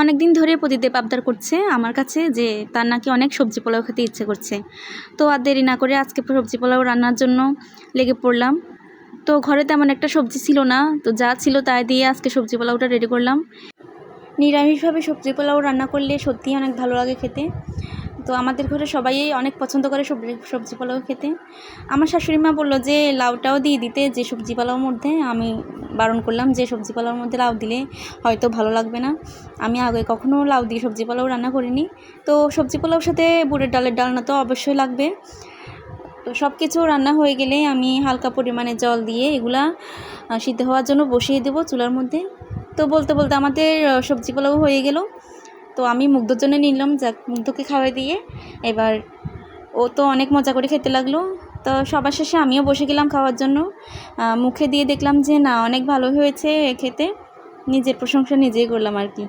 অনেক দিন ধরে প্রদীপ আবদার করছে আমার কাছে যে তার নাকি অনেক সবজি পোলাও খেতে ইচ্ছে করছে। তো আর দেরি না করে আজকে সবজি পোলাও রান্নার জন্য লেগে পড়লাম। তো ঘরে তেমন একটা সবজি ছিল না, তো যা ছিল তাই দিয়ে আজকে সবজি পোলাওটা রেডি করলাম। নিরামিষভাবে সবজি পোলাও রান্না করলে সত্যিই অনেক ভালো লাগে খেতে। তো আমাদের ঘরে সবাই অনেক পছন্দ করে সবজি পোলাও খেতে। আমার শাশুড়ি মা বললো যে লাউটাও দিয়ে দিতে, যে সবজি পোলাওর মধ্যে। আমি বারণ করলাম যে সবজি পোলাওর মধ্যে লাউ দিলে হয়তো ভালো লাগবে না, আমি আগে কখনো লাউ দিয়ে সবজি পোলাও রান্না করিনি। তো সবজি পোলাওর সাথে বুটের ডালের ডালনা তো অবশ্যই লাগবে। তো সব কিছু রান্না হয়ে গেলে আমি হালকা পরিমাণে জল দিয়ে এগুলা সিদ্ধ হওয়ার জন্য বসিয়ে দেবো চুলার মধ্যে। তো বলতে বলতে আমাদের সবজি পোলাও হয়ে গেল। তো আমি মুগ্ধর জন্য নিলাম, যাক মুগ্ধকে খাওয়াই দিয়ে এবার ও তো অনেক মজা করে খেতে লাগলো। তো সবার শেষে আমিও বসে গেলাম খাওয়ার জন্য। মুখে দিয়ে দেখলাম যে না, অনেক ভালো হয়েছে খেতে। নিজের প্রশংসা নিজেই করলাম আর কি।